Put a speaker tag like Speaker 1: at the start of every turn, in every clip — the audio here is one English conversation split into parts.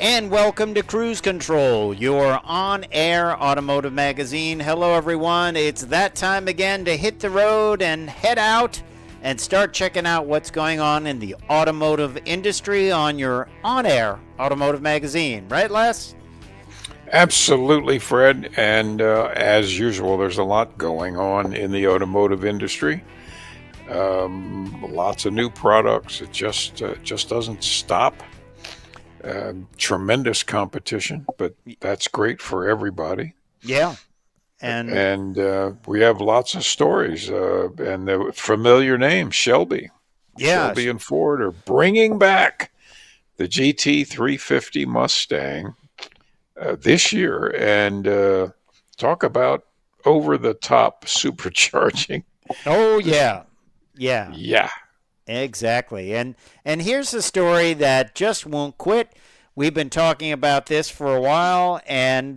Speaker 1: And welcome to Cruise Control, your on-air automotive magazine. Hello, everyone. It's that time again to hit the road and head out and start checking out what's going on in the automotive industry on your on-air automotive magazine. Right, Les?
Speaker 2: Absolutely, Fred. And as usual, there's a lot going on in the automotive industry. Lots of new products. It just doesn't stop. Tremendous competition, but that's great for everybody.
Speaker 1: Yeah.
Speaker 2: And we have lots of stories. And the familiar name, Shelby.
Speaker 1: Yeah.
Speaker 2: Shelby and Ford are bringing back the GT350 Mustang this year. And talk about over-the-top supercharging.
Speaker 1: Oh, yeah. Yeah.
Speaker 2: Yeah.
Speaker 1: Exactly. And here's a story that just won't quit. We've been talking about this for a while, and,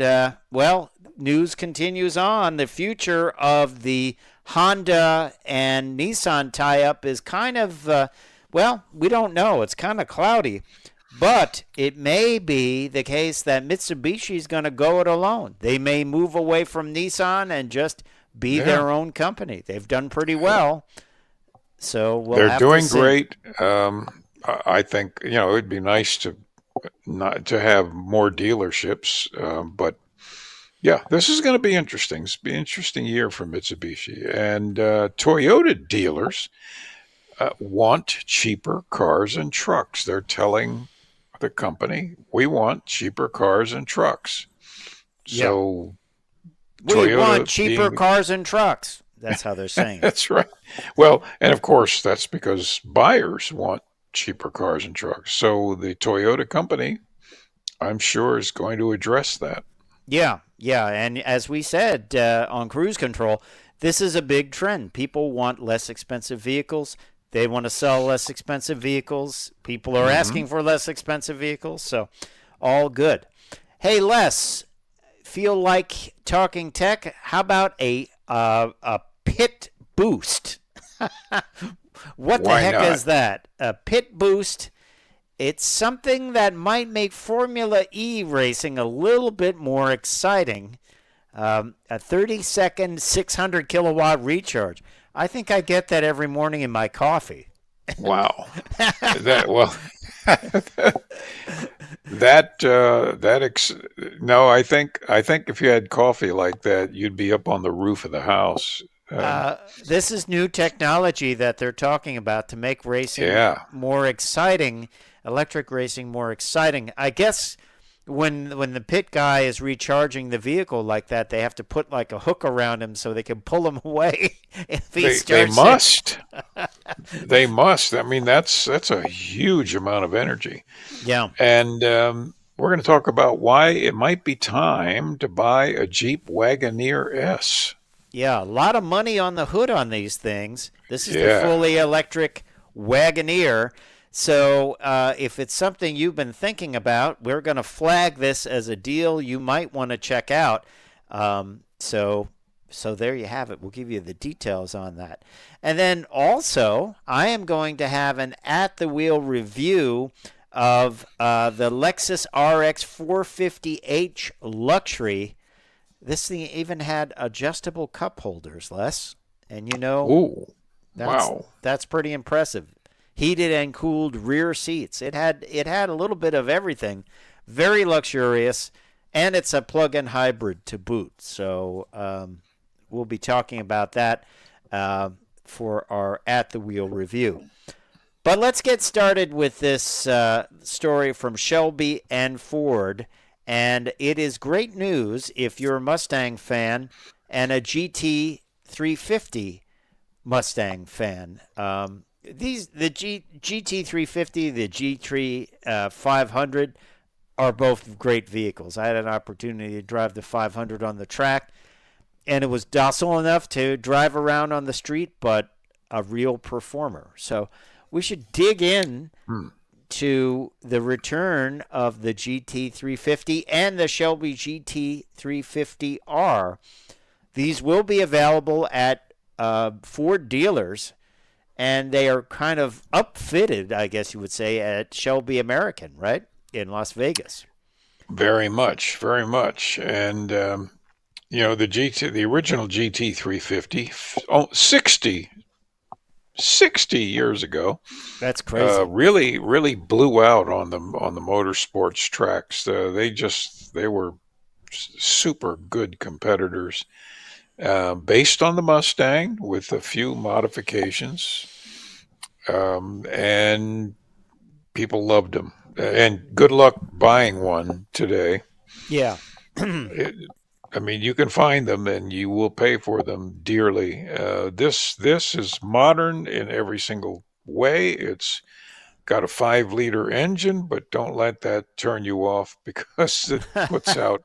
Speaker 1: news continues on. The future of the Honda and Nissan tie-up is kind of, we don't know. It's kind of cloudy. But it may be the case that Mitsubishi is going to go it alone. They may move away from Nissan and just be their own company. They've done pretty well. So
Speaker 2: they're doing great. I think it'd be nice to have more dealerships, but yeah, this is going to be interesting. It's going to be an interesting year for Mitsubishi, and Toyota dealers want cheaper cars and trucks. They're telling the company, we want cheaper cars and trucks. So
Speaker 1: we want cheaper cars and trucks. That's how they're saying it.
Speaker 2: That's right. Well, and of course, that's because buyers want cheaper cars and trucks. So the Toyota company, I'm sure, is going to address that.
Speaker 1: Yeah. And as we said on Cruise Control, this is a big trend. People want less expensive vehicles. They want to sell less expensive vehicles. People are asking for less expensive vehicles. So all good. Hey, Les, feel like talking tech? How about a Pitt Boost? What the heck is that? A Pitt Boost. It's something that might make Formula E racing a little bit more exciting. A 30-second, 600 kilowatt recharge. I think I get that every morning in my coffee.
Speaker 2: Wow. No, I think if you had coffee like that, you'd be up on the roof of the house.
Speaker 1: This is new technology that they're talking about to make racing more exciting, electric racing more exciting. I guess when the pit guy is recharging the vehicle like that, they have to put like a hook around him so they can pull him away if he starts.
Speaker 2: They must. They must. I mean, that's a huge amount of energy.
Speaker 1: Yeah.
Speaker 2: And we're going to talk about why it might be time to buy a Jeep Wagoneer S.
Speaker 1: Yeah, a lot of money on the hood on these things. This is the fully electric Wagoneer. So if it's something you've been thinking about, we're going to flag this as a deal you might want to check out. So there you have it. We'll give you the details on that. And then also, I am going to have an at-the-wheel review of the Lexus RX 450h Luxury. This thing even had adjustable cup holders, Les. And that's pretty impressive. Heated and cooled rear seats. It had a little bit of everything. Very luxurious, and it's a plug-in hybrid to boot. So we'll be talking about that for our at-the-wheel review. But let's get started with this story from Shelby and Ford. And it is great news if you're a Mustang fan and a GT350 Mustang fan. The GT350, the G3 are both great vehicles. I had an opportunity to drive the 500 on the track, and it was docile enough to drive around on the street, but a real performer. So we should dig in to the return of the GT350 and the Shelby GT350R. These will be available at Ford dealers, and they are kind of upfitted, I guess you would say, at Shelby American, right, in Las Vegas.
Speaker 2: Very much, very much. And the original GT350, 60 years ago,
Speaker 1: That's crazy.
Speaker 2: really blew out on the motorsports tracks. They were super good competitors, based on the Mustang with a few modifications, and people loved them. And good luck buying one today.
Speaker 1: Yeah.
Speaker 2: It, I mean, you can find them, and you will pay for them dearly. This is modern in every single way. It's got a 5-liter engine, but don't let that turn you off because it puts out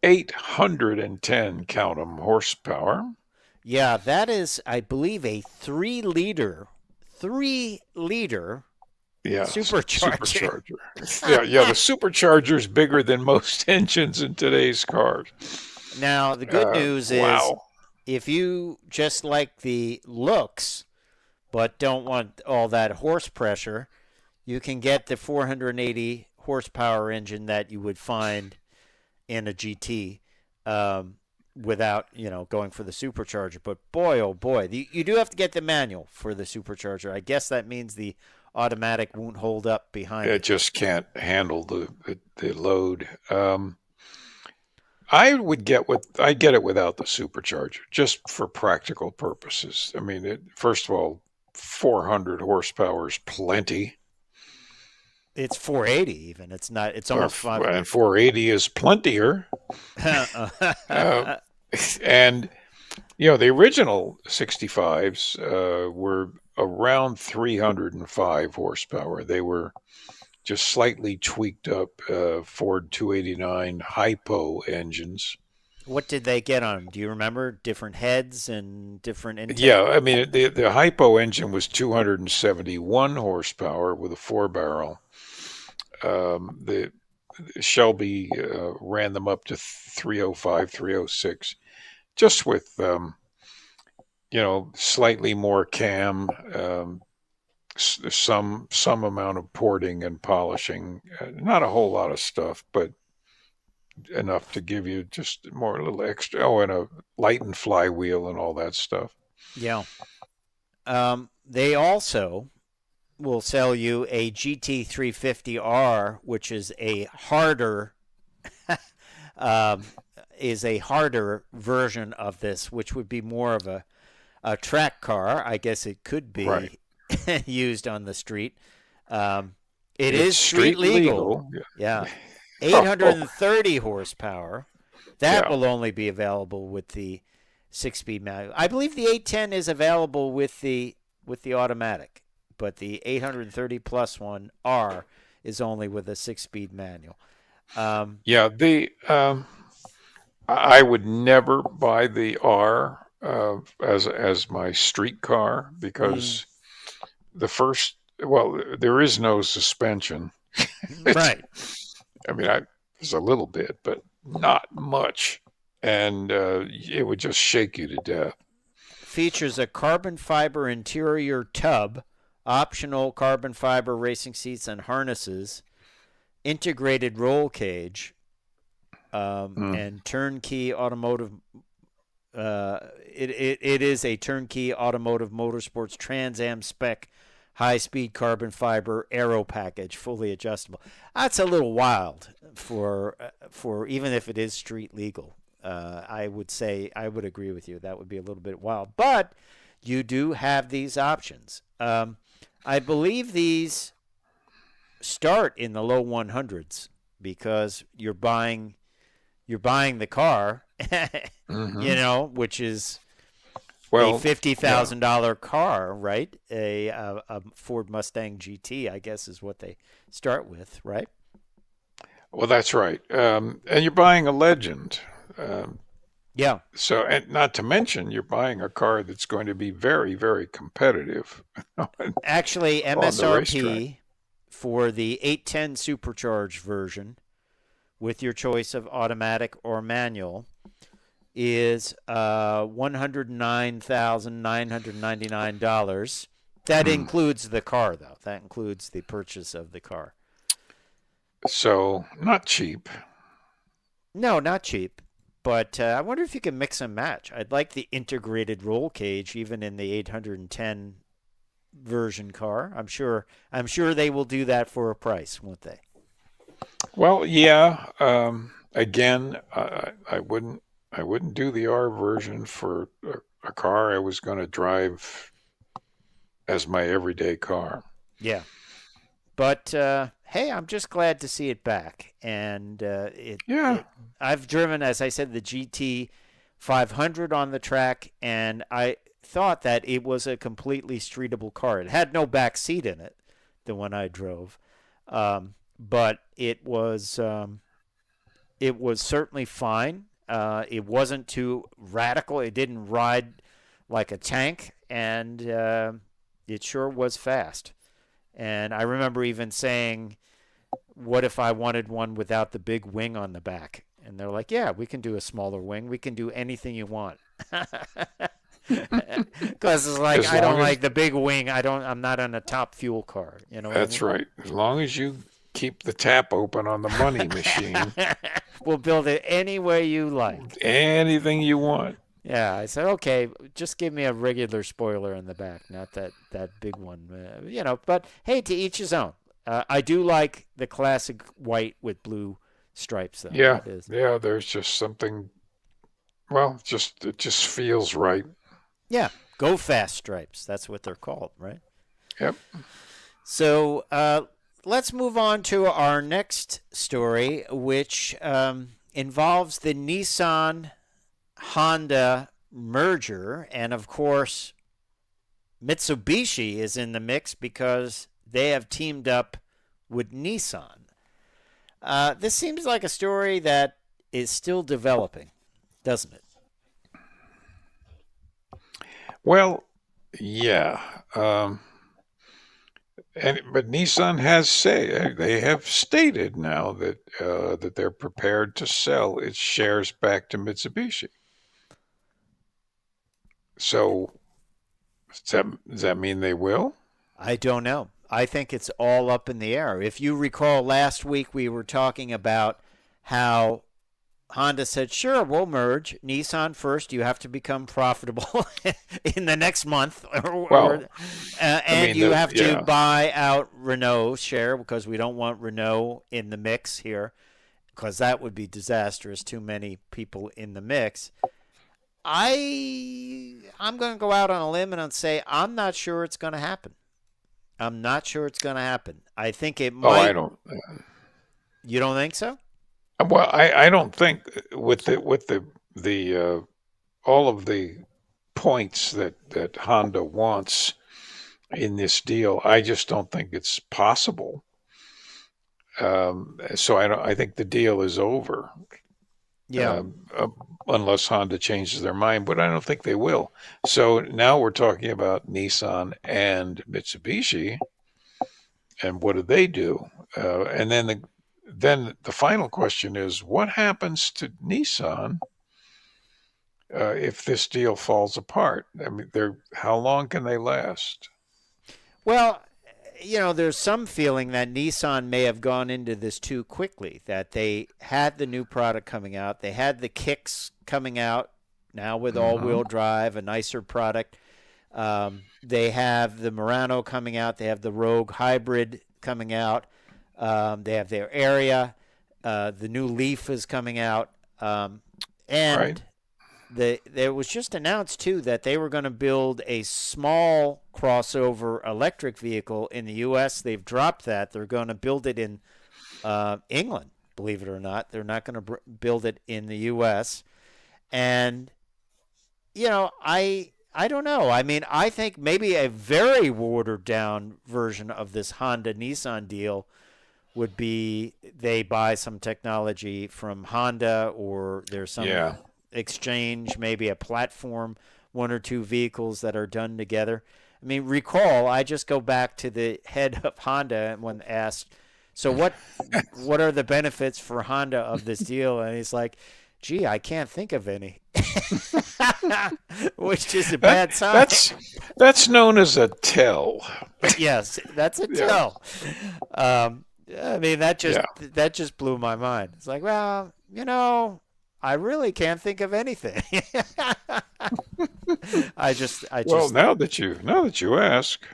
Speaker 2: 810, count 'em, horsepower.
Speaker 1: Yeah, that is, I believe, a 3-liter
Speaker 2: Yeah,
Speaker 1: supercharger.
Speaker 2: supercharger. Yeah. The supercharger's bigger than most engines in today's cars.
Speaker 1: Now, the good news is
Speaker 2: Wow.
Speaker 1: if you just like the looks but don't want all that horse pressure, you can get the 480 horsepower engine that you would find in a GT, without going for the supercharger. But boy, oh boy, you do have to get the manual for the supercharger. I guess that means the automatic won't hold up behind
Speaker 2: It
Speaker 1: it.
Speaker 2: just can't handle the load. I'd get it without the supercharger, just for practical purposes. I mean, first of all, 400 horsepower is plenty.
Speaker 1: It's 480 even. It's not. It's almost five.
Speaker 2: And 480 is plentier. Uh, and the original 65s were around 305 horsepower. They were just slightly tweaked up Ford 289 hypo engines.
Speaker 1: What did they get on them? Do you remember? Different heads and different intake?
Speaker 2: Yeah, I mean, the hypo engine was 271 horsepower with a 4-barrel. The Shelby ran them up to 305, 306, just with slightly more cam, some amount of porting and polishing. Not a whole lot of stuff, but enough to give you just more, a little extra. Oh, and a lightened flywheel and all that stuff.
Speaker 1: Yeah. They also will sell you a GT350R, which is a harder um, version of this, which would be more of a track car. I guess it could be
Speaker 2: Right.
Speaker 1: used on the street. It
Speaker 2: It's
Speaker 1: is street
Speaker 2: street
Speaker 1: legal.
Speaker 2: legal.
Speaker 1: Yeah.
Speaker 2: Oh,
Speaker 1: 830 horsepower. That
Speaker 2: yeah.
Speaker 1: will only be available with the 6-speed manual. I believe the 810 is available with the automatic, but the 830 plus one R is only with a 6-speed manual.
Speaker 2: Yeah, I would never buy the R as my street car because there is no suspension. It's,
Speaker 1: Right.
Speaker 2: I mean, there's a little bit, but not much, and it would just shake you to death.
Speaker 1: Features a carbon fiber interior tub, optional carbon fiber racing seats and harnesses, integrated roll cage,
Speaker 2: Mm.
Speaker 1: and turnkey automotive. It is a turnkey automotive motorsports Trans Am spec high-speed carbon fiber aero package, fully adjustable. That's a little wild for even if it is street legal. I would say I would agree with you. That would be a little bit wild, but you do have these options. I believe these start in the low 100s because you're buying the car,
Speaker 2: Hmm.
Speaker 1: which is a
Speaker 2: Well, yeah.
Speaker 1: $50,000 car, right? A Ford Mustang GT, I guess, is what they start with, right?
Speaker 2: Well, that's right. And you're buying a legend. Um,
Speaker 1: Yeah.
Speaker 2: and not to mention, you're buying a car that's going to be very, very competitive
Speaker 1: Actually,
Speaker 2: on the racetrack.
Speaker 1: MSRP for the 810 supercharged version with your choice of automatic or manual is $109,999. That
Speaker 2: Hmm.
Speaker 1: includes the car, though. That includes the purchase of the car.
Speaker 2: So not cheap.
Speaker 1: No, not cheap. But I wonder if you can mix and match. I'd like the integrated roll cage, even in the 810 version car. I'm sure they will do that for a price, won't they?
Speaker 2: Well, yeah. Again, I wouldn't do the R version for a car I was going to drive as my everyday car.
Speaker 1: Yeah. But hey, I'm just glad to see it back. And
Speaker 2: Yeah.
Speaker 1: I've driven, as I said, the GT 500 on the track, and I thought that it was a completely streetable car. It had no back seat in it, the one I drove, but it was certainly fine. It wasn't too radical. It didn't ride like a tank, and it sure was fast. And I remember even saying, what if I wanted one without the big wing on the back? And they're like, yeah, we can do a smaller wing. We can do anything you want. Because it's like,
Speaker 2: As
Speaker 1: I don't
Speaker 2: long as
Speaker 1: like the big wing. I'm not on a top fuel car. You know what I
Speaker 2: That's
Speaker 1: mean?
Speaker 2: right. As long as you keep the tap open on the money machine,
Speaker 1: We'll build it any way you like.
Speaker 2: anything you want.
Speaker 1: Yeah, I said, okay, just give me a regular spoiler in the back, not that big one. But hey, to each his own. I do like the classic white with blue stripes, though.
Speaker 2: Yeah,
Speaker 1: That is.
Speaker 2: yeah, there's just something, well, just it just feels right.
Speaker 1: Yeah, go fast stripes. That's what they're called, right?
Speaker 2: Yep.
Speaker 1: So let's move on to our next story, which involves the Nissan Honda merger. And of course, Mitsubishi is in the mix because they have teamed up with Nissan. This seems like a story that is still developing, doesn't it?
Speaker 2: Well, yeah. But Nissan has they have stated now that they're prepared to sell its shares back to Mitsubishi. So does that mean they will?
Speaker 1: I don't know. I think it's all up in the air. If you recall, last week we were talking about how Honda said, sure, we'll merge. Nissan first, you have to become profitable in the next month.
Speaker 2: Well, I
Speaker 1: And
Speaker 2: mean,
Speaker 1: you have to
Speaker 2: yeah,
Speaker 1: buy out Renault's share because we don't want Renault in the mix here because that would be disastrous. Too many people in the mix. I'm going to go out on a limb and say I'm not sure it's going to happen. I'm not sure it's going to happen. I think it
Speaker 2: oh, I
Speaker 1: might.
Speaker 2: don't.
Speaker 1: You don't think so?
Speaker 2: Well, I don't think with the all of the points that Honda wants in this deal, I just don't think it's possible. So I don't. I think the deal is over,
Speaker 1: Yeah.
Speaker 2: um, uh, unless Honda changes their mind, but I don't think they will. So now we're talking about Nissan and Mitsubishi, and what do they do? And then the final question is, what happens to Nissan if this deal falls apart? I mean, how long can they last?
Speaker 1: Well, there's some feeling that Nissan may have gone into this too quickly, that they had the new product coming out. They had the Kicks coming out now with
Speaker 2: Hmm.
Speaker 1: all-wheel drive, a nicer product. They have the Murano coming out. They have the Rogue Hybrid coming out. They have their Area. The new Leaf is coming out.
Speaker 2: Right?
Speaker 1: And there was just announced too that they were going to build a small crossover electric vehicle in the U.S. They've dropped that. They're going to build it in England. Believe it or not, they're not going to build it in the U.S. And I don't know. I mean, I think maybe a very watered down version of this Honda Nissan deal would be they buy some technology from Honda, or there's some
Speaker 2: Yeah.
Speaker 1: exchange, maybe a platform, one or two vehicles that are done together. I mean, recall, I just go back to the head of Honda when asked, so what are the benefits for Honda of this deal? And he's like, gee, I can't think of any, which is a
Speaker 2: That
Speaker 1: bad sign.
Speaker 2: that's known as a tell.
Speaker 1: Yes, that's a
Speaker 2: Yeah.
Speaker 1: tell. Um, I mean,
Speaker 2: Yeah.
Speaker 1: that just blew my mind. It's like, well, I really can't think of anything. I
Speaker 2: Well,
Speaker 1: just,
Speaker 2: now that you ask,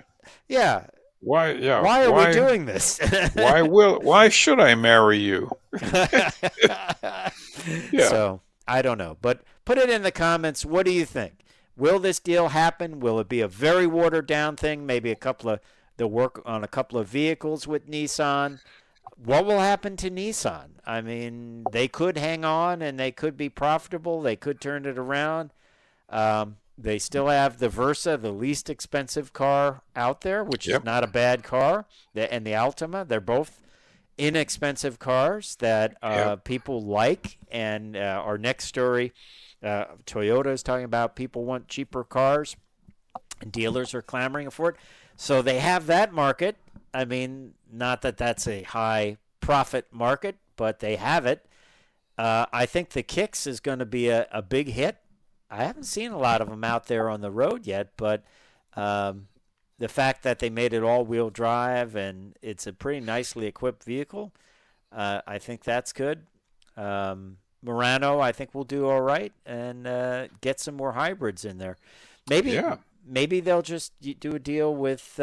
Speaker 1: yeah.
Speaker 2: why, yeah,
Speaker 1: Why are we doing this?
Speaker 2: why should I marry you? Yeah.
Speaker 1: So I don't know, but put it in the comments. What do you think? Will this deal happen? Will it be a very watered down thing? Maybe they'll work on a couple of vehicles with Nissan. What will happen to Nissan? I mean, they could hang on and they could be profitable. They could turn it around. They still have the Versa, the least expensive car out there, which is
Speaker 2: Yep.
Speaker 1: not a bad car, and the Altima. They're both inexpensive cars that
Speaker 2: Yep.
Speaker 1: people like. And our next story, Toyota is talking about people want cheaper cars, and dealers are clamoring for it. So they have that market. I mean, not that that's a high profit market, but they have it. I think the Kicks is going to be a big hit. I haven't seen a lot of them out there on the road yet, but the fact that they made it all-wheel drive and it's a pretty nicely equipped vehicle, I think that's good. Murano, I think will do all right, and get some more hybrids in there. Maybe
Speaker 2: Yeah.
Speaker 1: maybe they'll just do a deal with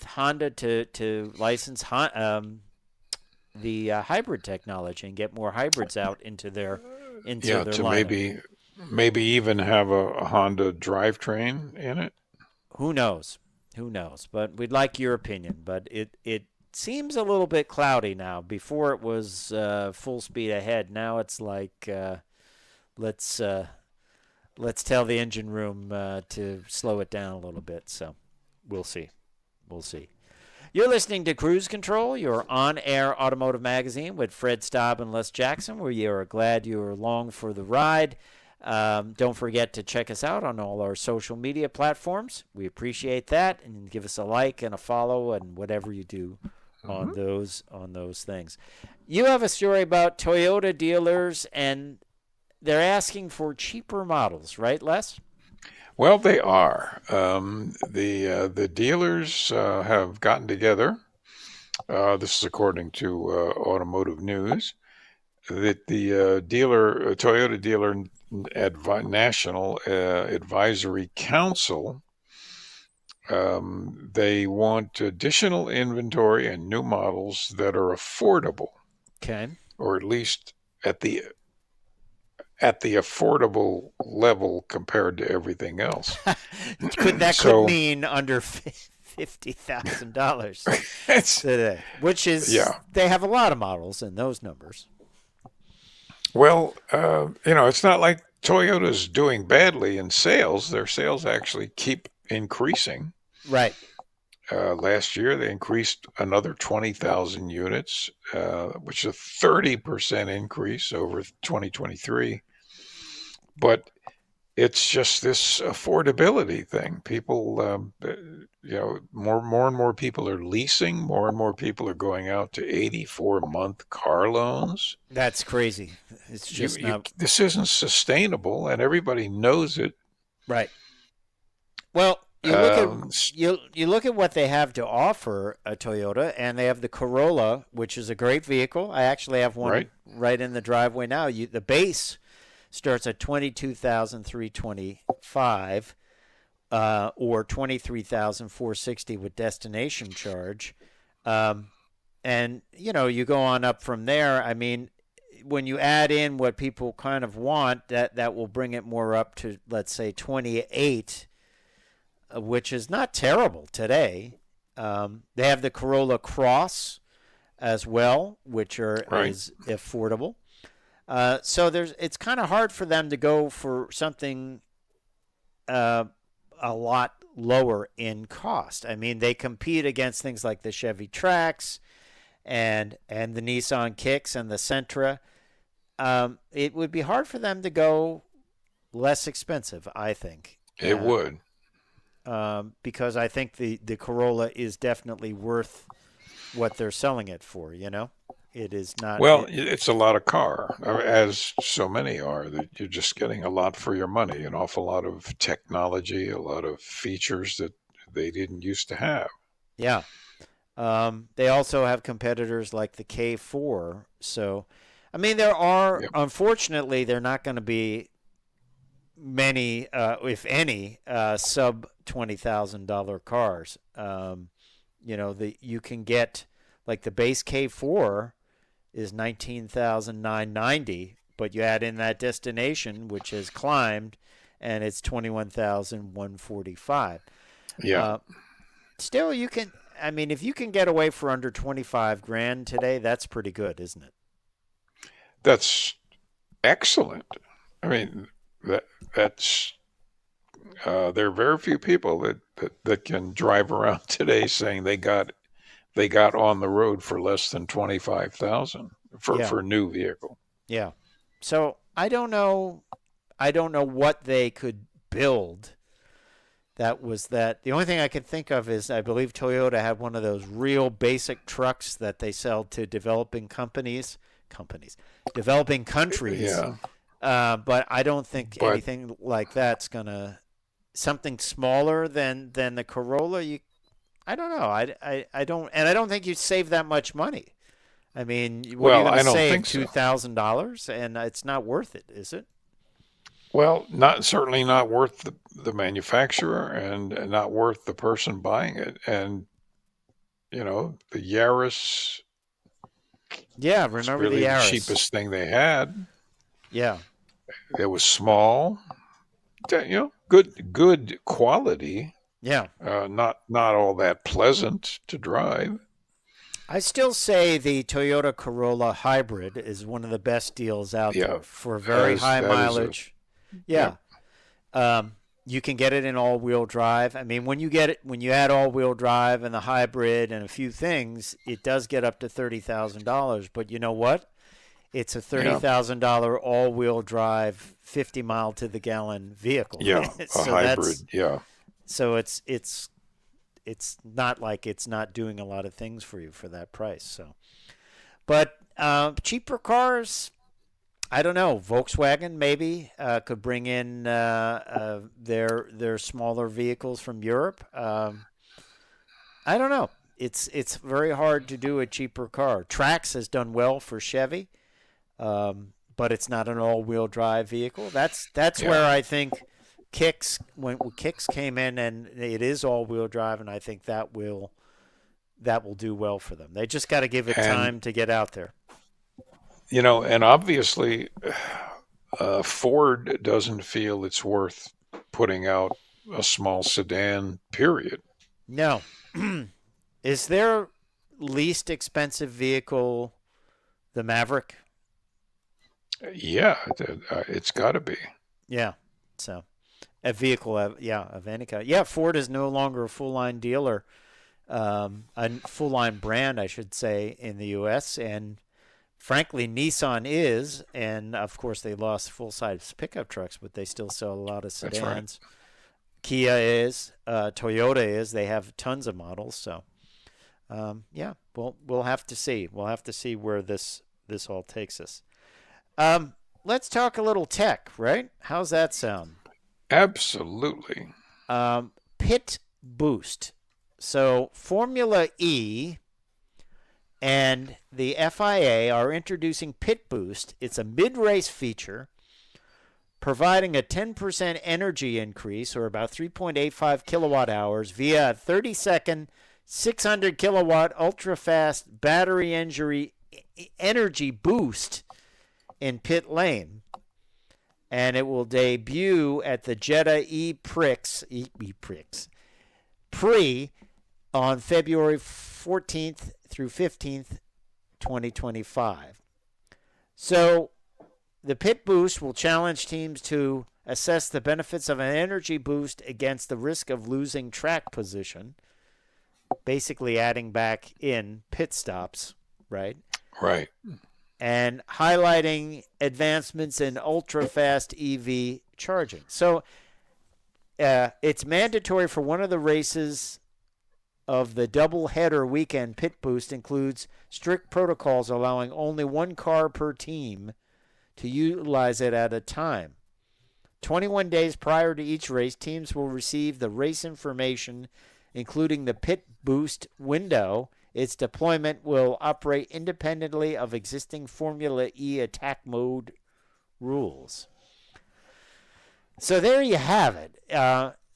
Speaker 1: Honda to license the hybrid technology and get more hybrids out into their
Speaker 2: Yeah. To
Speaker 1: lineup.
Speaker 2: maybe even have a Honda drivetrain in it.
Speaker 1: Who knows? Who knows? But we'd like your opinion. But it seems a little bit cloudy now. Before it was full speed ahead. Now it's like let's let's tell the engine room to slow it down a little bit. So we'll see. We'll see. You're listening to Cruise Control, your on-air automotive magazine with Fred Staab and Les Jackson, where you are glad you are along for the ride. Don't forget to check us out on all our social media platforms. We appreciate that, and give us a like and a follow and whatever you do on those things. You have a story about Toyota dealers, and they're asking for cheaper models, right, Les?
Speaker 2: Well, they are. The dealers have gotten together. This is according to Automotive News. That the Toyota Dealer National Advisory Council, they want additional inventory and new models that are affordable,
Speaker 1: Okay.
Speaker 2: or at least at the affordable level compared to everything else.
Speaker 1: Could
Speaker 2: So
Speaker 1: mean under $50,000
Speaker 2: it's
Speaker 1: today, which is
Speaker 2: yeah.
Speaker 1: they have a lot of models in those numbers.
Speaker 2: Well, it's not like Toyota's doing badly in sales. Their sales actually keep increasing.
Speaker 1: Right.
Speaker 2: Last year, they increased another 20,000 units, which is a 30% increase over 2023. But it's just this affordability thing. People, more and more people are leasing. More and more people are going out to 84-month car loans.
Speaker 1: That's crazy. It's just not
Speaker 2: This isn't sustainable, and everybody knows it.
Speaker 1: right. Well,
Speaker 2: Um,
Speaker 1: you look at what they have to offer a Toyota, and they have the Corolla, which is a great vehicle. I actually have one
Speaker 2: right?
Speaker 1: right in the driveway now. The base starts at 22,325, or 23,460 with destination charge, and you go on up from there. I mean, when you add in what people kind of want, that will bring it more up to, let's say, 28, which is not terrible today. They have the Corolla Cross as well, which
Speaker 2: Right.
Speaker 1: is affordable. So it's kind of hard for them to go for something a lot lower in cost. I mean, they compete against things like the Chevy Trax and the Nissan Kicks and the Sentra. It would be hard for them to go less expensive, I think.
Speaker 2: It would.
Speaker 1: Because I think the Corolla is definitely worth what they're selling it for, It is not.
Speaker 2: Well, it's a lot of car, as so many are, that you're just getting a lot for your money, an awful lot of technology, a lot of features that they didn't used to have.
Speaker 1: Yeah. They also have competitors like the K4. So, I mean, there are,
Speaker 2: Yep.
Speaker 1: unfortunately, they're not going to be many, if any, sub $20,000 cars. You can get, like, the base K4 is 19,990, but you add in that destination, which has climbed, and it's 21,145.
Speaker 2: Yeah.
Speaker 1: Still, you can. I mean, if you can get away for under 25 grand today, that's pretty good, isn't it?
Speaker 2: That's excellent. I mean, that's there are very few people that can drive around today saying they got on the road for less than 25,000
Speaker 1: Yeah,
Speaker 2: for a new vehicle.
Speaker 1: yeah. So I don't know. I don't know what they could build. That was that. The only thing I could think of is I believe Toyota had one of those real basic trucks that they sell to developing developing countries.
Speaker 2: Yeah,
Speaker 1: But I don't think
Speaker 2: but
Speaker 1: anything like that's gonna something smaller than the Corolla. I don't know. I don't, and I don't think you'd save that much money. I mean, what are you
Speaker 2: well,
Speaker 1: going to
Speaker 2: I don't
Speaker 1: save?
Speaker 2: think so.
Speaker 1: $2,000, and it's not worth it, is it?
Speaker 2: Well, not certainly not worth the manufacturer and not worth the person buying it. And the Yaris
Speaker 1: Yeah,
Speaker 2: was
Speaker 1: remember the
Speaker 2: really the
Speaker 1: Yaris?
Speaker 2: cheapest thing they had.
Speaker 1: Yeah,
Speaker 2: It was small, good quality.
Speaker 1: yeah.
Speaker 2: Not all that pleasant to drive.
Speaker 1: I still say the Toyota Corolla hybrid is one of the best deals out
Speaker 2: Yeah,
Speaker 1: there for very high
Speaker 2: that is a
Speaker 1: mileage.
Speaker 2: yeah.
Speaker 1: Yeah. You can get it in all-wheel drive. I mean, when you add all-wheel drive and the hybrid and a few things, it does get up to $30,000. But you know what? It's a
Speaker 2: Yeah,
Speaker 1: $30,000 all-wheel drive, 50-mile to the gallon vehicle.
Speaker 2: yeah, a
Speaker 1: So
Speaker 2: hybrid.
Speaker 1: that's
Speaker 2: Yeah,
Speaker 1: so it's not like it's not doing a lot of things for you for that price. So, but cheaper cars, I don't know. Volkswagen maybe could bring in their smaller vehicles from Europe. I don't know. It's very hard to do a cheaper car. Trax has done well for Chevy, but it's not an all-wheel drive vehicle. That's
Speaker 2: yeah.
Speaker 1: where I think when Kicks came in and it is all-wheel drive, and I think that will do well for them. They just got to give it
Speaker 2: And
Speaker 1: time to get out there.
Speaker 2: and obviously, Ford doesn't feel it's worth putting out a small sedan. Period.
Speaker 1: No. Is their least expensive vehicle the Maverick?
Speaker 2: Yeah, it's got to be.
Speaker 1: Yeah. So a vehicle of any kind. Yeah, Ford is no longer a full line dealer, a full line brand, I should say, in the U.S. And frankly, Nissan is, and of course they lost full size pickup trucks, but they still sell a lot of
Speaker 2: That's right.
Speaker 1: sedans. Kia is, Toyota is. They have tons of models. So yeah, we'll have to see. We'll have to see where this all takes us. Let's talk a little tech, right? How's that sound?
Speaker 2: Absolutely.
Speaker 1: Pitt Boost. So Formula E and the FIA are introducing Pitt Boost. It's a mid-race feature providing a 10% energy increase, or about 3.85 kilowatt hours, via a 30-second, 600 kilowatt ultra-fast battery energy boost in pit lane. And it will debut at the Jeddah Prix on February 14th through 15th, 2025. So the Pit Boost will challenge teams to assess the benefits of an energy boost against the risk of losing track position, basically adding back in pit stops, right?
Speaker 2: Right.
Speaker 1: And highlighting advancements in ultra-fast EV charging. So it's mandatory for one of the races of the double-header weekend. Pit Boost includes strict protocols allowing only one car per team to utilize it at a time. 21 days prior to each race, teams will receive the race information, including the Pit Boost window Its deployment will operate independently of existing Formula E attack mode rules. So there you have it.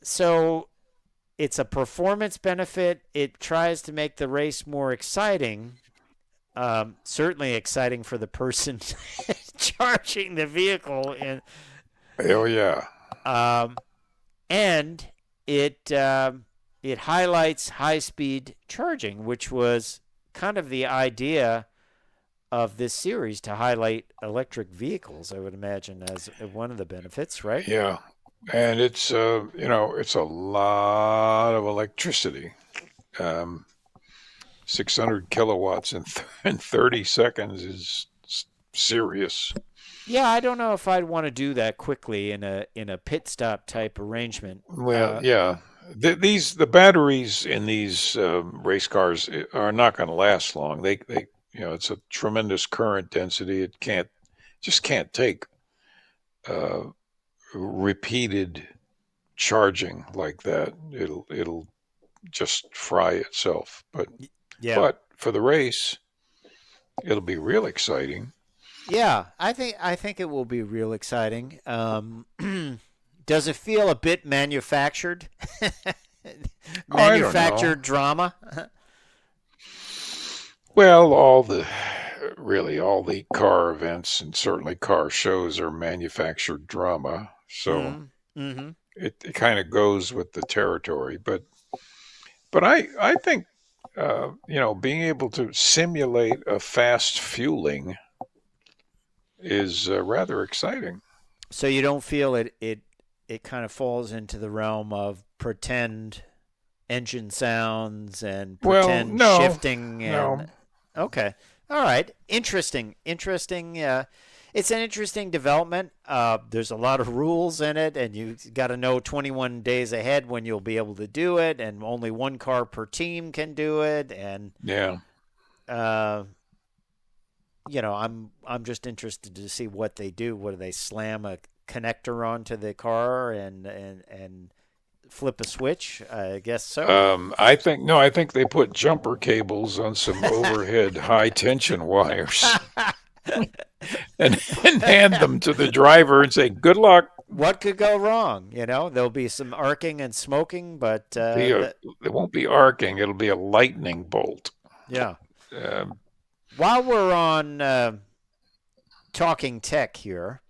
Speaker 1: So it's a performance benefit. It tries to make the race more exciting. Certainly exciting for the person charging the vehicle.
Speaker 2: Oh yeah.
Speaker 1: And it highlights high-speed charging, which was kind of the idea of this series, to highlight electric vehicles, I would imagine, as one of the benefits, right?
Speaker 2: Yeah. And it's it's a lot of electricity. 600 kilowatts in 30 seconds is serious.
Speaker 1: Yeah, I don't know if I'd want to do that quickly in a pit stop type arrangement.
Speaker 2: Well, yeah. The batteries in these race cars are not going to last long. They it's a tremendous current density. It can't take uh, repeated charging like that. It'll just fry itself.
Speaker 1: Yeah.
Speaker 2: But for the race, it'll be real exciting.
Speaker 1: Yeah, I think it will be real exciting. Does it feel a bit manufactured?
Speaker 2: Oh, I don't know.
Speaker 1: Manufactured drama?
Speaker 2: Well, really all the car events and certainly car shows are manufactured drama. So
Speaker 1: Mm-hmm.
Speaker 2: it kind of goes with the territory. But I think being able to simulate a fast fueling is rather exciting.
Speaker 1: So you don't feel it kind of falls into the realm of pretend engine sounds and
Speaker 2: Well,
Speaker 1: pretend
Speaker 2: no,
Speaker 1: shifting
Speaker 2: no.
Speaker 1: and okay. All right. Interesting. It's an interesting development. There's a lot of rules in it, and you got to know 21 days ahead when you'll be able to do it, and only one car per team can do it. And
Speaker 2: Yeah.
Speaker 1: uh, I'm just interested to see what they do. What do they slam a connector onto the car and flip a switch? I guess so.
Speaker 2: I think they put jumper cables on some overhead high tension wires and hand them to the driver and say, "Good luck."
Speaker 1: What could go wrong? There'll be some arcing and smoking, but
Speaker 2: It won't be arcing; it'll be a lightning bolt.
Speaker 1: yeah.
Speaker 2: Um,
Speaker 1: While we're on talking tech here,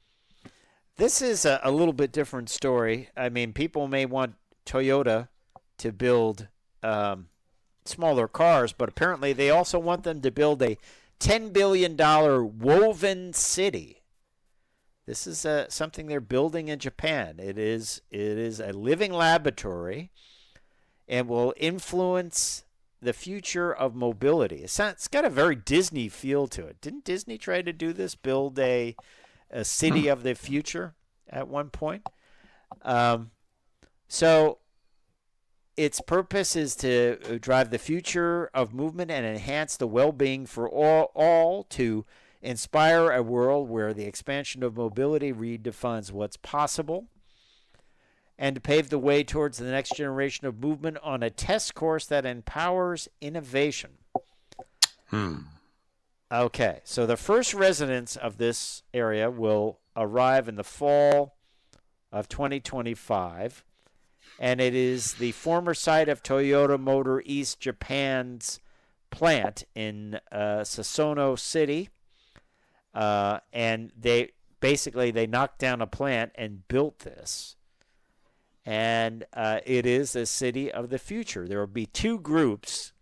Speaker 1: this is a little bit different story. I mean, people may want Toyota to build smaller cars, but apparently they also want them to build a $10 billion woven city. This is something they're building in Japan. It is a living laboratory and will influence the future of mobility. It's got a very Disney feel to it. Didn't Disney try to do this, build a city of the future at one point? So its purpose is to drive the future of movement and enhance the well-being for all to inspire a world where the expansion of mobility redefines what's possible, and to pave the way towards the next generation of movement on a test course that empowers innovation. Okay, so the first residents of this area will arrive in the fall of 2025, and it is the former site of Toyota Motor East Japan's plant in Sassono City. And they knocked down a plant and built this. And it is a city of the future. There will be two groups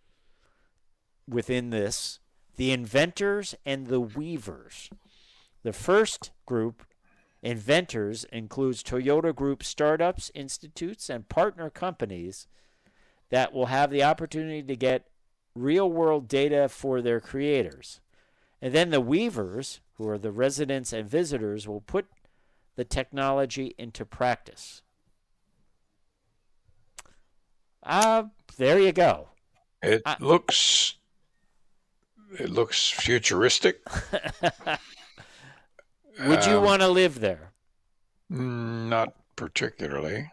Speaker 1: within this: the inventors and the weavers. The first group, inventors, includes Toyota Group startups, institutes, and partner companies that will have the opportunity to get real-world data for their creators. And then the weavers, who are the residents and visitors, will put the technology into practice. There you go.
Speaker 2: It looks futuristic.
Speaker 1: Would you want to live there?
Speaker 2: Not particularly.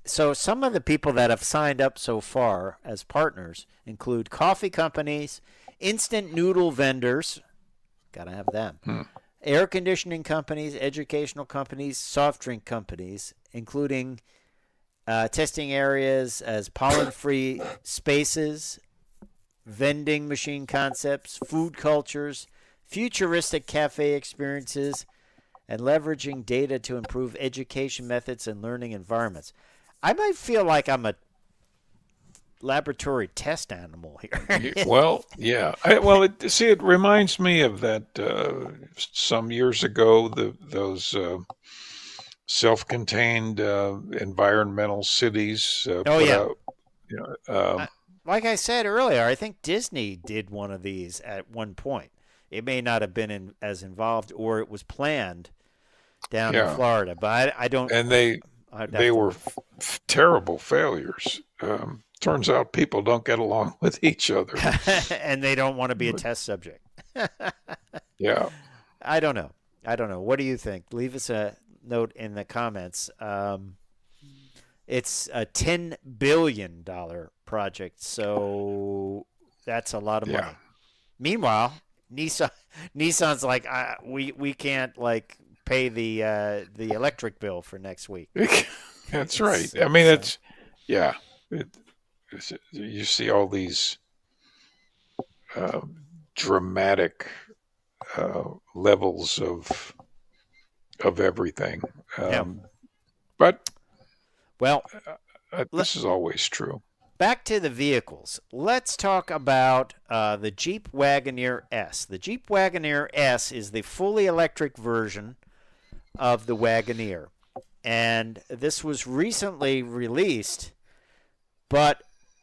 Speaker 1: So some of the people that have signed up so far as partners include coffee companies, instant noodle vendors, gotta have them, air conditioning companies, educational companies, soft drink companies, including testing areas as pollen-free spaces, vending machine concepts, food cultures, futuristic cafe experiences, and leveraging data to improve education methods and learning environments. I might feel like I'm a laboratory test animal here.
Speaker 2: Well, yeah. It reminds me of that some years ago, those self-contained environmental cities
Speaker 1: Oh,
Speaker 2: put
Speaker 1: yeah.
Speaker 2: out. You know,
Speaker 1: Like I said earlier, I think Disney did one of these at one point. It may not have been as involved, or it was planned down in
Speaker 2: yeah,
Speaker 1: Florida, but I don't.
Speaker 2: and
Speaker 1: I'd have
Speaker 2: they
Speaker 1: to
Speaker 2: were
Speaker 1: look.
Speaker 2: terrible failures. Turns out people don't get along with each other.
Speaker 1: And they don't want to be a test subject.
Speaker 2: Yeah.
Speaker 1: I don't know. I don't know. What do you think? Leave us a note in the comments. It's a $10 billion project, so that's a lot of money.
Speaker 2: Yeah.
Speaker 1: Meanwhile, Nissan's like, we can't like pay the electric bill for next week.
Speaker 2: That's right. I mean, yeah. You see all these uh, dramatic levels of everything.
Speaker 1: Yeah.
Speaker 2: But
Speaker 1: Well,
Speaker 2: this is always true.
Speaker 1: back to the vehicles. Let's talk about the Jeep Wagoneer S. The Jeep Wagoneer S is the fully electric version of the Wagoneer. And this was recently released, but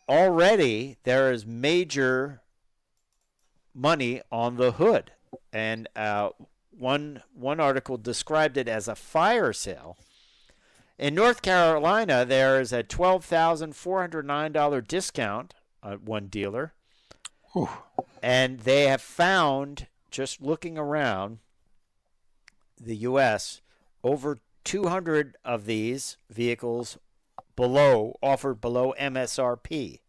Speaker 1: already there is major money on the hood. And one article described it as a fire sale. In North Carolina, there is a $12,409 discount at one dealer.
Speaker 2: Whew.
Speaker 1: And they have found, just looking around the U.S., over 200 of these vehicles offered below MSRP.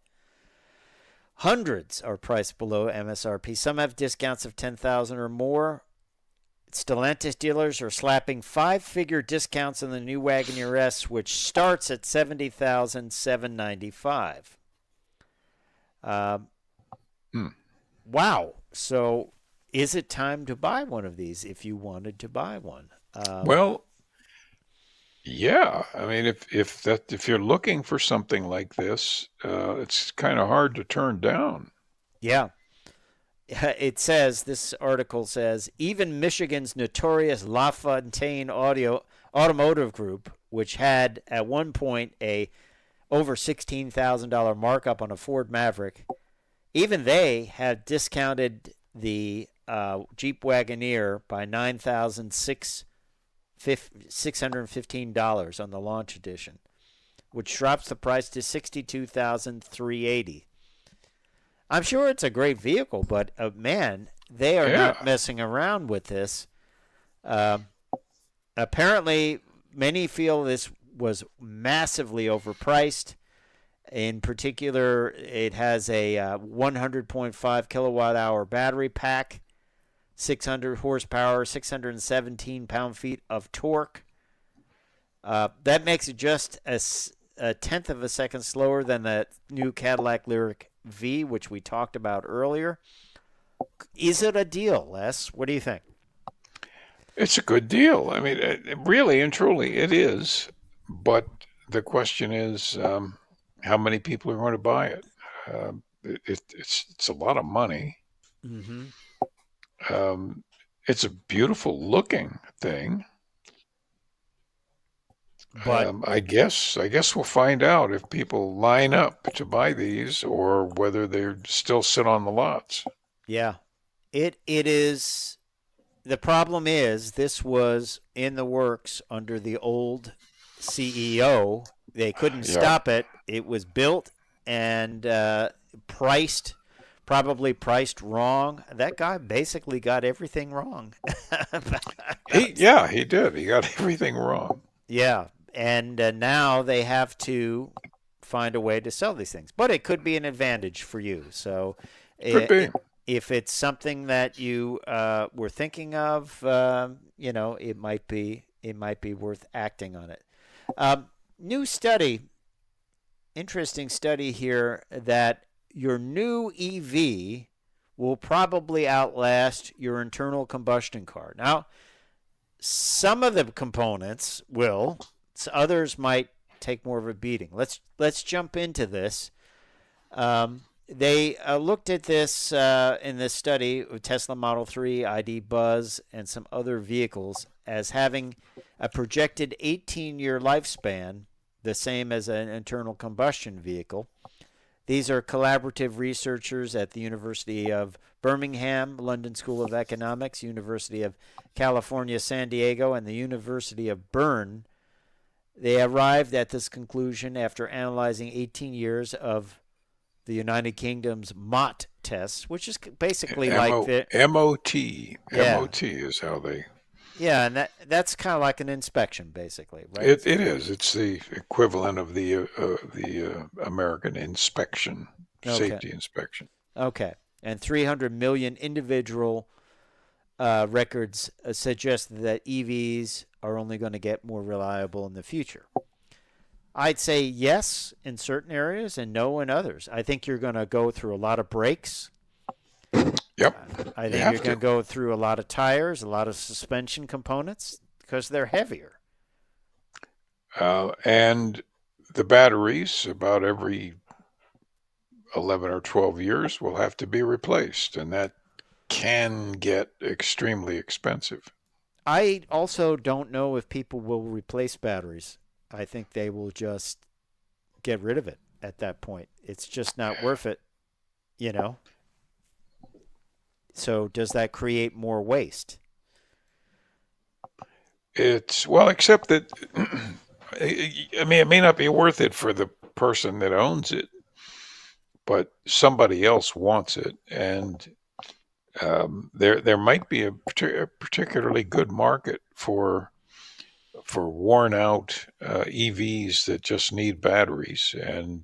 Speaker 1: Hundreds are priced below MSRP. Some have discounts of $10,000 or more. Stellantis dealers are slapping five-figure discounts on the new Wagoneer S, which starts at $70,795. Wow. So is it time to buy one of these if you wanted to buy one?
Speaker 2: Well, yeah. I mean, if you're looking for something like this, it's kind of hard to turn down.
Speaker 1: Yeah. It says, this article says, even Michigan's notorious LaFontaine Automotive Group, which had at one point a over $16,000 markup on a Ford Maverick, even they have discounted the Jeep Wagoneer by $9,615 on the launch edition, which drops the price to $62,380. I'm sure it's a great vehicle, but man, they are not messing around with this. Apparently, many feel this was massively overpriced. In particular, it has a 100.5 kilowatt hour battery pack, 600 horsepower, 617 pound-feet of torque. That makes it just a tenth of a second slower than the new Cadillac Lyriq V, which we talked about earlier. Is it a deal, Les? What do you think?
Speaker 2: It's a good deal. I mean, really and truly, it is. But the question is, how many people are going to buy it? It's a lot of money.
Speaker 1: Mm-hmm.
Speaker 2: It's a beautiful looking thing.
Speaker 1: But
Speaker 2: I guess we'll find out if people line up to buy these or whether they still sit on the lots.
Speaker 1: yeah, it is. The problem is this was in the works under the old CEO. They couldn't stop it. It was built and probably priced wrong. That guy basically got everything wrong.
Speaker 2: He did. He got everything wrong.
Speaker 1: Yeah. And now they have to find a way to sell these things. But it could be an advantage for you. So
Speaker 2: Could be.
Speaker 1: if it's something that you were thinking of, it might be worth acting on it. New study, interesting study here, that your new EV will probably outlast your internal combustion car. Now, some of the components will, others might take more of a beating. Let's jump into this. They looked at this in this study of Tesla Model 3, ID Buzz, and some other vehicles as having a projected 18-year lifespan, the same as an internal combustion vehicle. These are collaborative researchers at the University of Birmingham, London School of Economics, University of California, San Diego, and the University of Bern. They arrived at this conclusion after analyzing 18 years of the United Kingdom's MOT tests, which is basically like the
Speaker 2: MOT.
Speaker 1: Yeah.
Speaker 2: MOT is how they.
Speaker 1: Yeah, and that's kind of like an inspection, basically, right?
Speaker 2: It is. It's the equivalent of the American inspection, safety inspection.
Speaker 1: Okay, and 300 million individual records suggest that EVs are only going to get more reliable in the future. I'd say yes in certain areas and no in others. I think you're going to go through a lot of brakes.
Speaker 2: Yep.
Speaker 1: I think you're going to go through a lot of tires, a lot of suspension components because they're heavier.
Speaker 2: And the batteries, about every 11 or 12 years, will have to be replaced, and that can get extremely expensive.
Speaker 1: I also don't know if people will replace batteries. I think they will just get rid of it at that point. It's just not worth it, So does that create more waste?
Speaker 2: Except that, I mean, it may not be worth it for the person that owns it, but somebody else wants it, and there might be a particularly good market for worn out EVs that just need batteries, and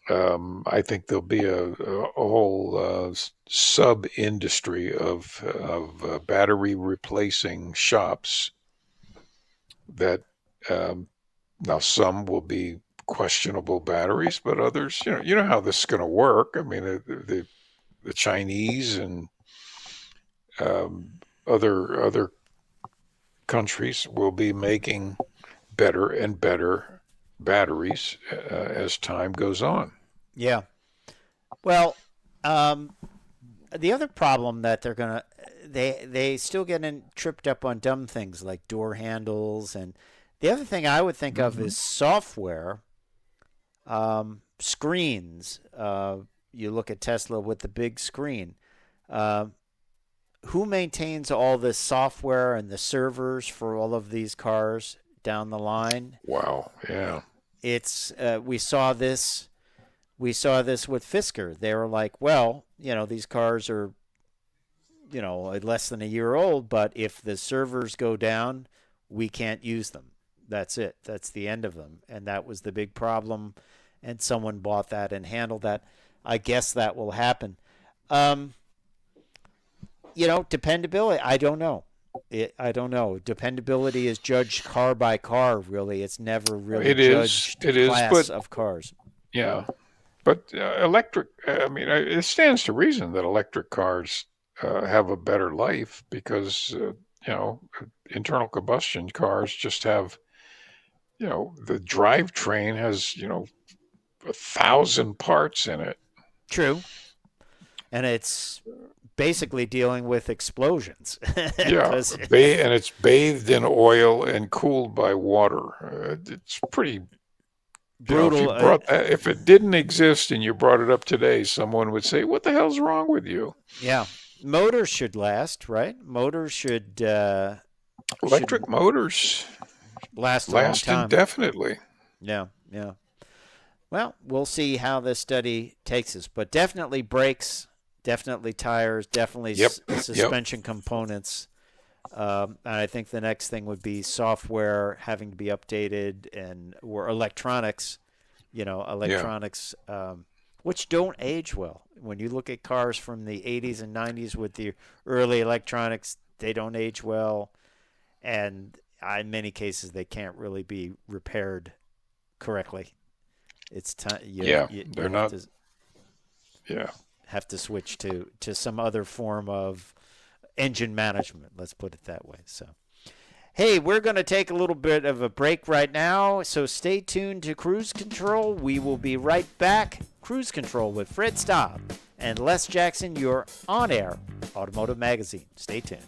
Speaker 2: I think there'll be a whole sub industry of battery replacing shops that now some will be questionable batteries, but others, you know how this is going to work. I mean, the Chinese and other countries will be making better and better batteries as time goes on.
Speaker 1: Yeah. Well, the other problem that they still getting tripped up on dumb things like door handles, and the other thing I would think of is software, screens. You look at Tesla with the big screen. Who maintains all this software and the servers for all of these cars down the line?
Speaker 2: Wow. Yeah.
Speaker 1: It's we saw this with Fisker. They were like, well, these cars are, less than a year old, but if the servers go down, we can't use them. That's it. That's the end of them. And that was the big problem. And someone bought that and handled that. I guess that will happen. Dependability, I don't know. I don't know. Dependability is judged car by car, really. It's never really judged class of cars.
Speaker 2: Yeah. But electric, it stands to reason that electric cars have a better life because, internal combustion cars just have, the drivetrain has, 1,000 parts in it.
Speaker 1: True. And it's basically dealing with explosions.
Speaker 2: Yeah, and it's bathed in oil and cooled by water. It's pretty brutal. If it didn't exist and you brought it up today, someone would say, "What the hell's wrong with you?"
Speaker 1: Yeah, motors should last, right? Motors should
Speaker 2: electric motors
Speaker 1: last a long time.
Speaker 2: Indefinitely.
Speaker 1: Yeah. Well, we'll see how this study takes us, but definitely brakes, definitely tires, definitely suspension components And I think the next thing would be software having to be updated or electronics,
Speaker 2: Yeah.
Speaker 1: electronics, which don't age well. When you look at cars from the 80s and 90s with the early electronics, they don't age well. And in many cases, they can't really be repaired correctly. It's time
Speaker 2: Yeah.
Speaker 1: you
Speaker 2: They're not. Yeah.
Speaker 1: have to switch to some other form of engine management. Let's put it that way. So, hey, we're going to take a little bit of a break right now. So stay tuned to Cruise Control. We will be right back. Cruise Control with Fred Staab and Les Jackson, your on-air automotive magazine. Stay tuned.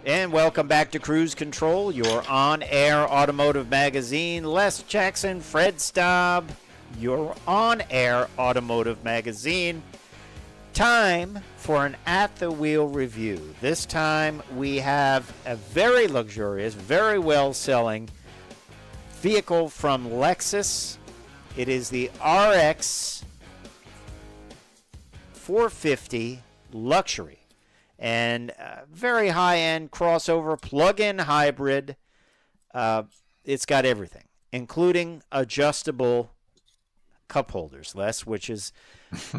Speaker 1: And welcome back to Cruise Control, your on-air automotive magazine. Les Jackson, Fred Staab, your on-air automotive magazine. Time for an at-the-wheel review. This time we have a very luxurious, very well-selling vehicle from Lexus. It is the RX 450 Luxury. And very high-end crossover plug-in hybrid. It's got everything, including adjustable cup holders, Les, which is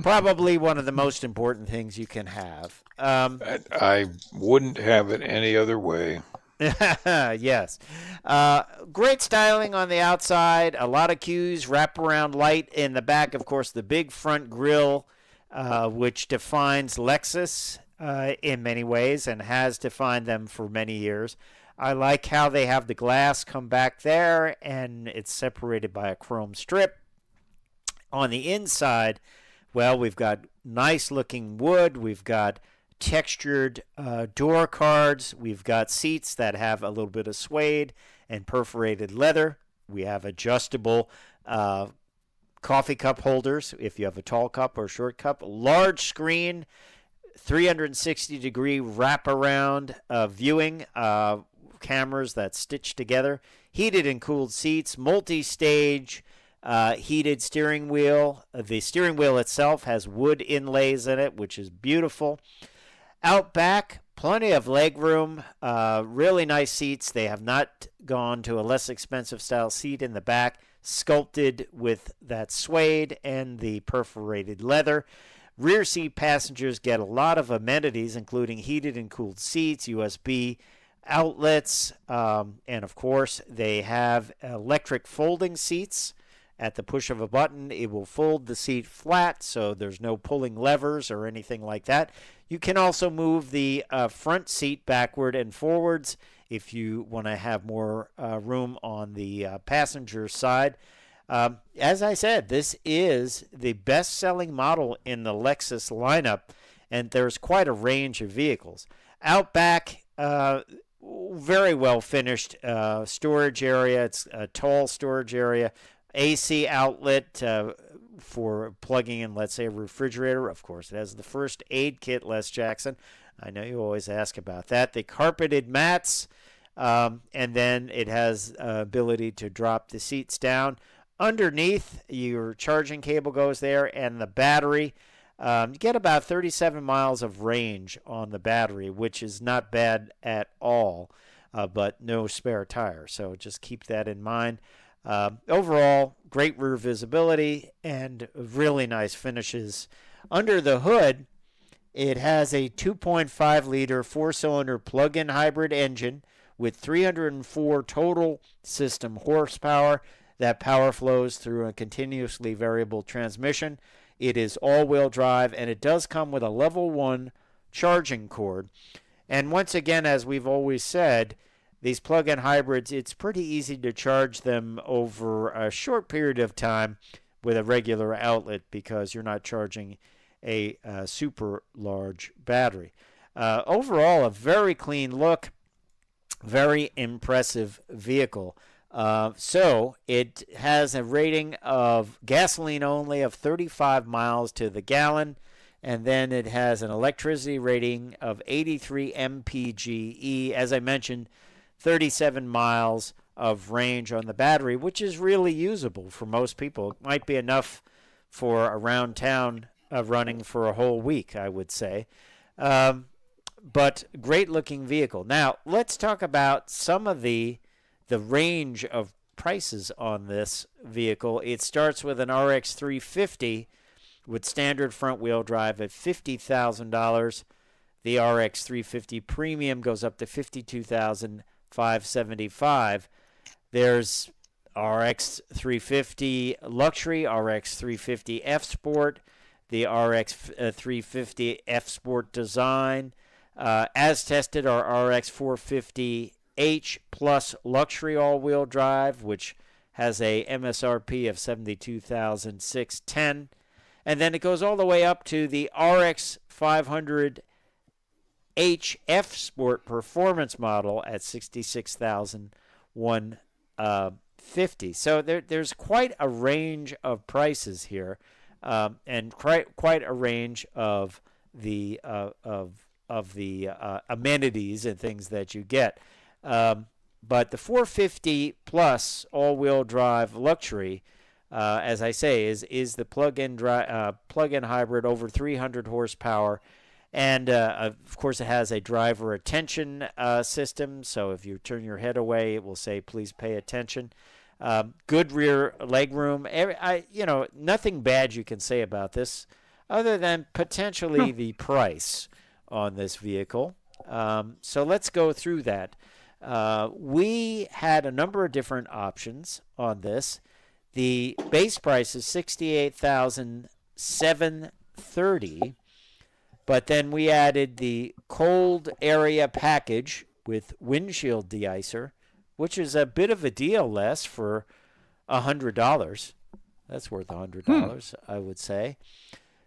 Speaker 1: probably one of the most important things you can have.
Speaker 2: I wouldn't have it any other way.
Speaker 1: Yes. Great styling on the outside, a lot of cues, wraparound light in the back, of course, the big front grille, which defines Lexus in many ways and has defined them for many years. I like how they have the glass come back there and it's separated by a chrome strip. On the inside, well, we've got nice looking wood. We've got textured door cards. We've got seats that have a little bit of suede and perforated leather. We have adjustable coffee cup holders if you have a tall cup or short cup. Large screen, 360-degree wraparound viewing cameras that stitch together. Heated and cooled seats, multi-stage heated steering wheel. The steering wheel itself has wood inlays in it, which is beautiful. Out back, plenty of leg room, really nice seats. They have not gone to a less expensive style seat in the back, sculpted with that suede and the perforated leather. Rear seat passengers get a lot of amenities, including heated and cooled seats, USB outlets, and of course, they have electric folding seats. At the push of a button, it will fold the seat flat, so there's no pulling levers or anything like that. You can also move the front seat backward and forwards if you want to have more room on the passenger side. As I said, this is the best-selling model in the Lexus lineup, and there's quite a range of vehicles. Out back, very well finished storage area. It's a tall storage area. AC outlet for plugging in, let's say, a refrigerator. Of course, it has the first aid kit, Les Jackson. I know you always ask about that. The carpeted mats, and then it has ability to drop the seats down. Underneath, your charging cable goes there, and the battery. You get about 37 miles of range on the battery, which is not bad at all, but no spare tire. So just keep that in mind. Overall, great rear visibility and really nice finishes. Under the hood, it has a 2.5-liter four-cylinder plug-in hybrid engine with 304 total system horsepower. That power flows through a continuously variable transmission. It is all-wheel drive, and it does come with a level 1 charging cord. And once again, as we've always said, these plug-in hybrids, it's pretty easy to charge them over a short period of time with a regular outlet because you're not charging a super large battery. Overall, a very clean look, very impressive vehicle. So it has a rating of gasoline only of 35 miles to the gallon, and then it has an electricity rating of 83 mpge. As I mentioned, 37 miles of range on the battery, which is really usable for most people. It might be enough for around town running for a whole week, I would say. But great looking vehicle. Now, let's talk about some of the range of prices on this vehicle. It starts with an RX 350 with standard front wheel drive at $50,000. The RX 350 Premium goes up to $52,575. There's RX 350 Luxury, RX 350 F Sport, the RX 350 F Sport Design. As tested are RX 450H Plus Luxury all-wheel drive, which has a MSRP of $72,610. And then it goes all the way up to the RX 500H F Sport Performance model at $66,150. So there's quite a range of prices here, and quite a range of the amenities and things that you get. But the 450 Plus all-wheel drive Luxury, as I say, is the plug-in hybrid over 300 horsepower. And, of course, it has a driver attention system. So if you turn your head away, it will say, please pay attention. Good rear legroom. Nothing bad you can say about this other than potentially the price on this vehicle. So let's go through that. We had a number of different options on this. The base price is $68,730, but then we added the cold area package with windshield deicer, which is a bit of a deal less for $100. That's worth $100, I would say.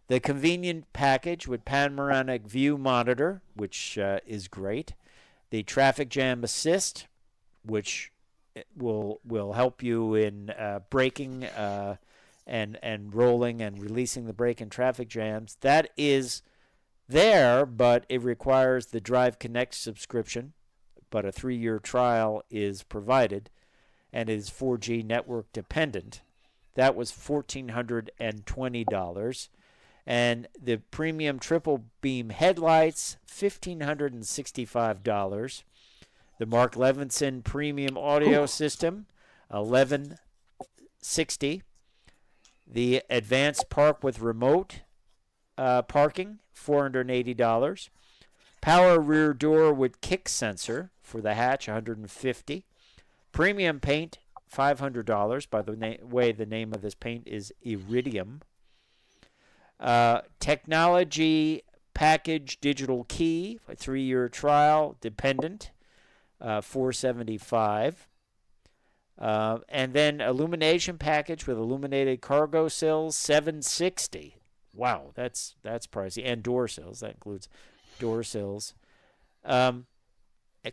Speaker 1: The convenient package with panoramic view monitor, which is great. The traffic jam assist, which will help you in braking and rolling and releasing the brake in traffic jams. That is there, but it requires the Drive Connect subscription, but a 3-year trial is provided, and it is 4G network dependent. That was $1,420. And the premium triple beam headlights, $1,565. The Mark Levinson premium audio system, $1,160. The advanced park with remote parking, $480. Power rear door with kick sensor for the hatch, $150. Premium paint, $500. By the way, the name of this paint is Iridium. Technology package digital key, a 3-year trial, dependent, $475. And then illumination package with illuminated cargo sills, $760. Wow, that's pricey. And door sills, that includes door sills. A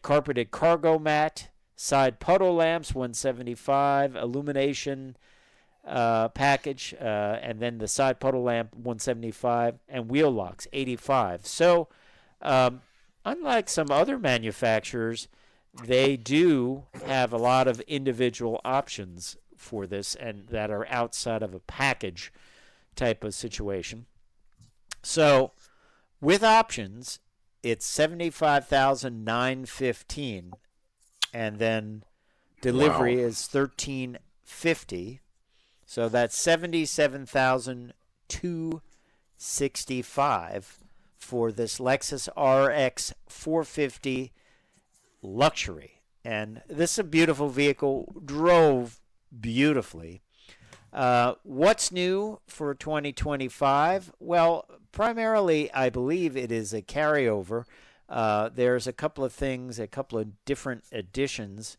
Speaker 1: carpeted cargo mat, side puddle lamps, $175. Illumination package, and then the side puddle lamp, $175, and wheel locks, $85. So, unlike some other manufacturers, they do have a lot of individual options for this, and that are outside of a package type of situation. So, with options, it's $75,915, and then delivery is $1,350. So that's $77,265 for this Lexus RX 450 Luxury. And this is a beautiful vehicle, drove beautifully. What's new for 2025? Well, primarily, I believe it is a carryover. There's a couple of things, a couple of different additions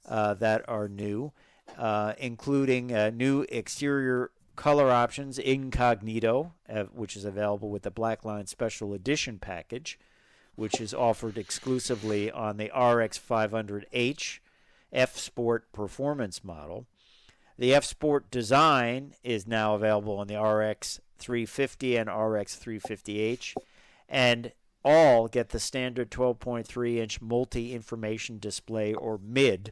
Speaker 1: that are new, including new exterior color options, Incognito, which is available with the Blackline Special Edition package, which is offered exclusively on the RX 500H F Sport Performance model. The F Sport design is now available on the RX 350 and RX 350H, and all get the standard 12.3-inch multi-information display, or MID,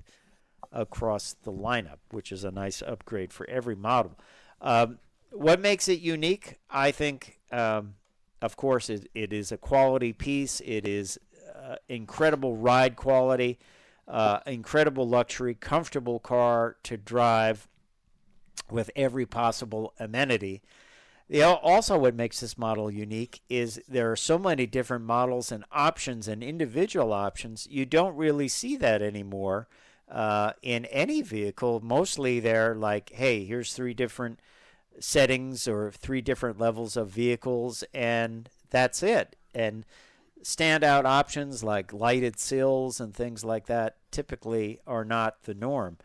Speaker 1: across the lineup, which is a nice upgrade for every model. What makes it unique? I think, of course, it is a quality piece. It is incredible ride quality, incredible luxury, comfortable car to drive with every possible amenity. Also, what makes this model unique is there are so many different models and options and individual options. You don't really see that anymore in any vehicle. Mostly they're like, hey, here's 3 different settings or 3 different levels of vehicles, and that's it. And standout options like lighted sills and things like that typically are not the norm.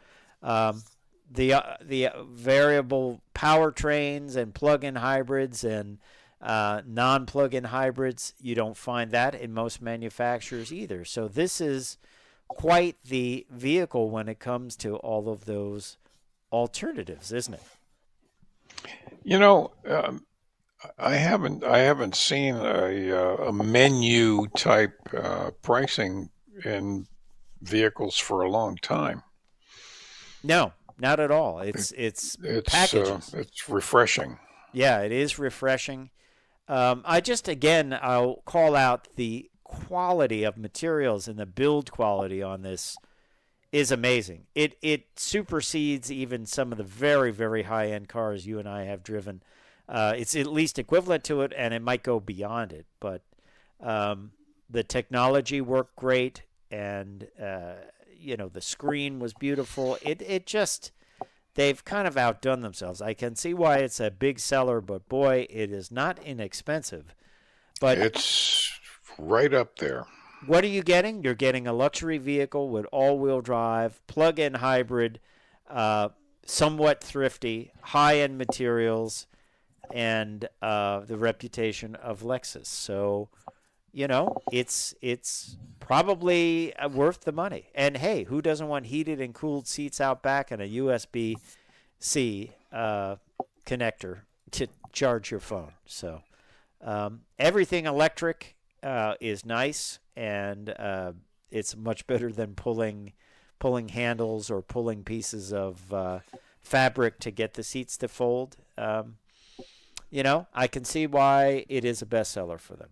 Speaker 1: The variable powertrains and plug-in hybrids and non-plug-in hybrids, you don't find that in most manufacturers either. So this is quite the vehicle when it comes to all of those alternatives, isn't it?
Speaker 2: You know, I haven't seen a menu type pricing in vehicles for a long time.
Speaker 1: No, not at all. It's packages.
Speaker 2: It's refreshing.
Speaker 1: Yeah, it is refreshing. I'll call out the quality of materials, and the build quality on this is amazing. It supersedes even some of the very, very high-end cars you and I have driven. It's at least equivalent to it, and it might go beyond it. But the technology worked great, and the screen was beautiful. They've kind of outdone themselves. I can see why it's a big seller, but boy, it is not inexpensive. But
Speaker 2: it's right up there.
Speaker 1: What are you getting? You're getting a luxury vehicle with all-wheel drive, plug-in hybrid, somewhat thrifty, high-end materials, and the reputation of Lexus. So, it's probably worth the money. And hey, who doesn't want heated and cooled seats out back and a USB-C connector to charge your phone? So, everything electric is nice, and it's much better than pulling handles or pulling pieces of fabric to get the seats to fold. I can see why it is a bestseller for them.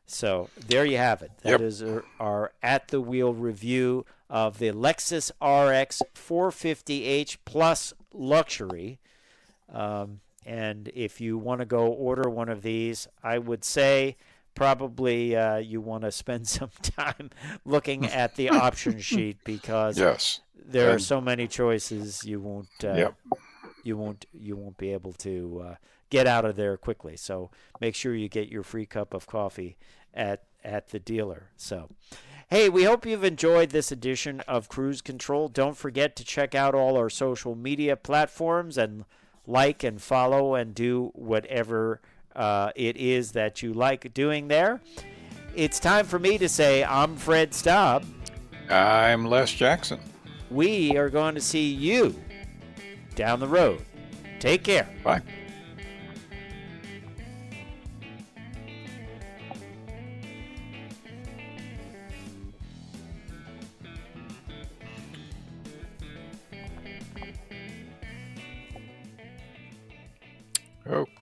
Speaker 1: So there you have it. That is our at the wheel review of the Lexus RX 450h Plus Luxury. And if you want to go order one of these, I would say probably you want to spend some time looking at the option sheet, because there are so many choices you won't be able to get out of there quickly. So make sure you get your free cup of coffee at the dealer. So, hey, we hope you've enjoyed this edition of Cruise Control. Don't forget to check out all our social media platforms and like and follow and do whatever it is that you like doing there. It's time for me to say I'm Fred Staab.
Speaker 2: I'm Les Jackson.
Speaker 1: We are going to see you down the road. Take care.
Speaker 2: Bye. Okay.